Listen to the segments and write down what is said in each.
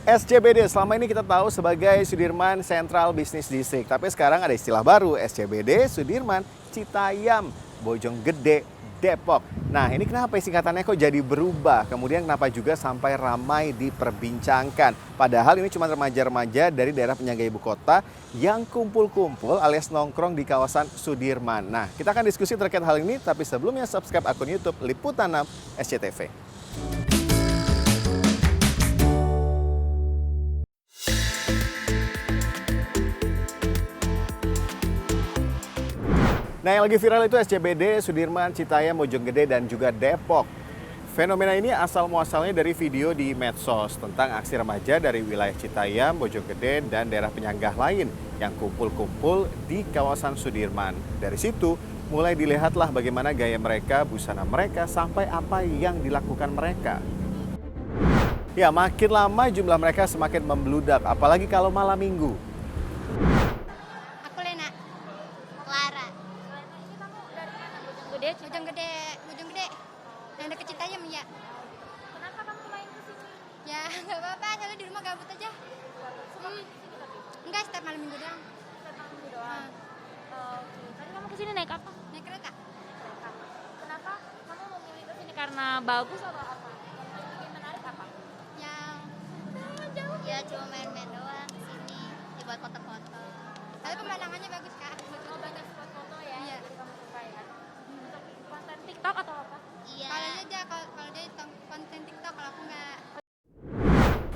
SCBD selama ini kita tahu sebagai Sudirman Central Business District, tapi sekarang ada istilah baru, SCBD Sudirman Citayam Bojonggede Depok. Nah, ini kenapa singkatannya kok jadi berubah? Kemudian kenapa juga sampai ramai diperbincangkan? Padahal ini cuma remaja-remaja dari daerah penyangga ibu kota yang kumpul-kumpul alias nongkrong di kawasan Sudirman. Nah, kita akan diskusi terkait hal ini, tapi sebelumnya subscribe akun YouTube Liputan 6 SCTV. Nah, yang lagi viral itu SCBD, Sudirman, Citayam, Bojonggede, dan juga Depok. Fenomena ini asal-muasalnya dari video di medsos tentang aksi remaja dari wilayah Citayam, Bojonggede, dan daerah penyanggah lain yang kumpul-kumpul di kawasan Sudirman. Dari situ, mulai dilihatlah bagaimana gaya mereka, busana mereka, sampai apa yang dilakukan mereka. Ya, makin lama jumlah mereka semakin membludak, apalagi kalau malam minggu. Aku Lena, Clara. Bojonggede. Yang dekat Citayam ya. Kenapa kamu main ke sini? Ya nggak apa-apa, soalnya di rumah gabut aja. Suka main ke sini tapi? Enggak, setiap malam minggu doang. Setiap malam minggu doang. Oke. Tadi kamu ke sini naik apa? Naik kereta. Kereta. Kenapa kamu memilih ke sini? Karena bagus atau apa? Yang bikin menarik apa? Yang jauh. Ya cuma main-main doang ke sini. Dibuat foto-foto. Tapi pemandangannya bagus kak. Oh, banyak spot foto ya? Iya. Jadi kamu suka ya? Untuk konten TikTok atau apa? Iya. Kalau dia konten TikTok, kalau aku nggak.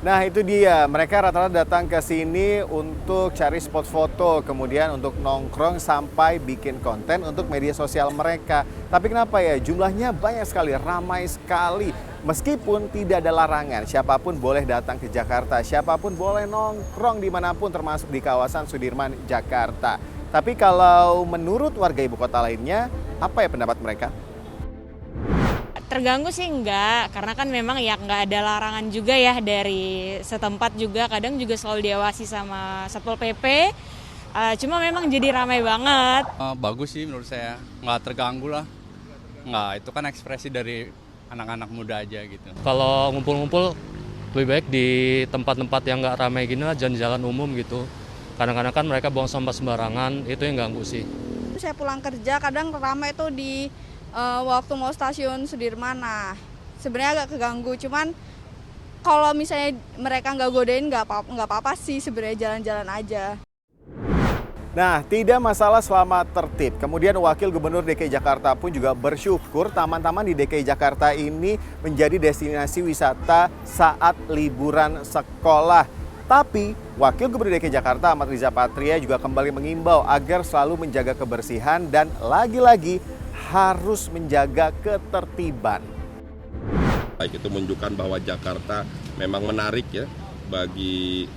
Nah, itu dia. Mereka rata-rata datang ke sini untuk cari spot foto, kemudian untuk nongkrong sampai bikin konten untuk media sosial mereka. Tapi kenapa ya? Jumlahnya banyak sekali, ramai sekali. Meskipun tidak ada larangan, siapapun boleh datang ke Jakarta, siapapun boleh nongkrong dimanapun termasuk di kawasan Sudirman, Jakarta. Tapi kalau menurut warga ibu kota lainnya, apa ya pendapat mereka? Terganggu sih enggak, karena kan memang ya enggak ada larangan juga ya dari setempat juga, kadang juga selalu diawasi sama Satpol PP, cuma memang jadi ramai banget. Bagus sih menurut saya, nggak terganggu lah. Nggak, itu kan ekspresi dari anak-anak muda aja gitu. Kalau ngumpul-ngumpul lebih baik di tempat-tempat yang nggak ramai gini lah, jalan-jalan umum gitu. Kadang-kadang kan mereka buang sampah sembarangan, itu yang ganggu sih. Saya pulang kerja kadang ramai tuh di waktu mau stasiun Sudirman. Nah, sebenarnya agak keganggu. Cuman kalau misalnya mereka nggak godain nggak apa-apa sih, sebenarnya jalan-jalan aja. Nah, tidak masalah selama tertib. Kemudian Wakil Gubernur DKI Jakarta pun juga bersyukur taman-taman di DKI Jakarta ini menjadi destinasi wisata saat liburan sekolah. Tapi, Wakil Gubernur DKI Jakarta Ahmad Riza Patria juga kembali mengimbau agar selalu menjaga kebersihan dan lagi-lagi harus menjaga ketertiban. Baik, itu menunjukkan bahwa Jakarta memang menarik ya bagi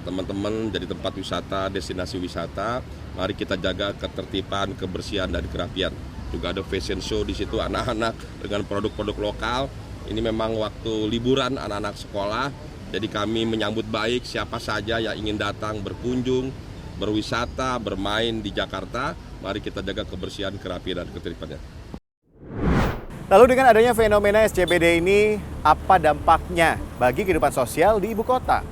teman-teman jadi tempat wisata, destinasi wisata. Mari kita jaga ketertiban, kebersihan dan kerapian. Juga ada fashion show di situ anak-anak dengan produk-produk lokal. Ini memang waktu liburan anak-anak sekolah. Jadi kami menyambut baik siapa saja yang ingin datang berkunjung, berwisata, bermain di Jakarta. Mari kita jaga kebersihan, kerapian dan ketertibannya. Lalu dengan adanya fenomena SCBD ini, apa dampaknya bagi kehidupan sosial di ibu kota?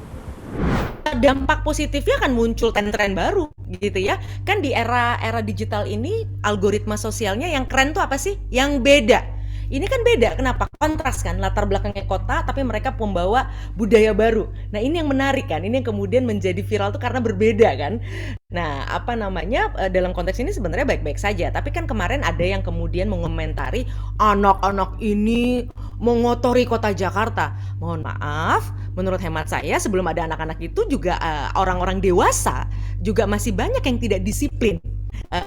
Dampak positifnya akan muncul tren-tren baru gitu ya. Kan di era digital ini algoritma sosialnya yang keren tuh apa sih? Yang beda. Ini kan beda, kenapa? Kontras kan, latar belakangnya kota tapi mereka membawa budaya baru. Nah, ini yang menarik kan, ini yang kemudian menjadi viral tuh karena berbeda kan. Nah, dalam konteks ini sebenarnya baik-baik saja, tapi kan kemarin ada yang kemudian mengomentari anak-anak ini mengotori kota Jakarta. Mohon maaf, menurut hemat saya sebelum ada anak-anak itu juga orang-orang dewasa juga masih banyak yang tidak disiplin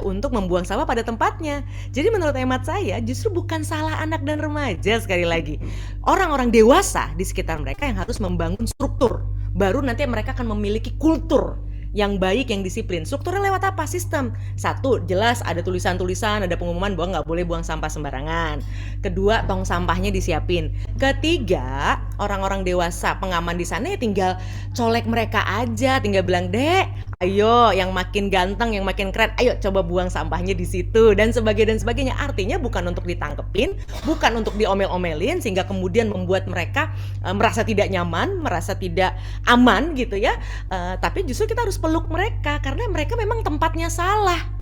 untuk membuang sampah pada tempatnya. Jadi menurut hemat saya justru bukan salah anak dan remaja, sekali lagi. Orang-orang dewasa di sekitar mereka yang harus membangun struktur. Baru nanti mereka akan memiliki kultur yang baik, yang disiplin. Strukturnya lewat apa? Sistem. Satu, jelas ada tulisan-tulisan, ada pengumuman bahwa nggak boleh buang sampah sembarangan. Kedua, tong sampahnya disiapin. Ketiga, orang-orang dewasa pengaman di sana ya tinggal colek mereka aja, tinggal bilang, "Dek, ayo yang makin ganteng, yang makin keren, ayo coba buang sampahnya di situ," dan sebagainya. Artinya bukan untuk ditangkepin, bukan untuk diomel-omelin sehingga kemudian membuat mereka merasa tidak nyaman, merasa tidak aman gitu ya. Tapi justru kita harus peluk mereka karena mereka memang tempatnya salah.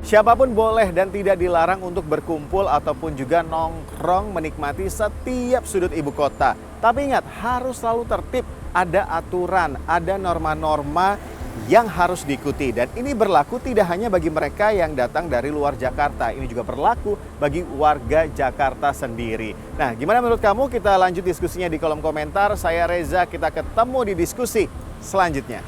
Siapapun boleh dan tidak dilarang untuk berkumpul ataupun juga nongkrong menikmati setiap sudut ibu kota. Tapi ingat, harus selalu tertib, ada aturan, ada norma-norma yang harus diikuti. Dan ini berlaku tidak hanya bagi mereka yang datang dari luar Jakarta, ini juga berlaku bagi warga Jakarta sendiri. Nah, gimana menurut kamu? Kita lanjut diskusinya di kolom komentar. Saya Reza, kita ketemu di diskusi selanjutnya.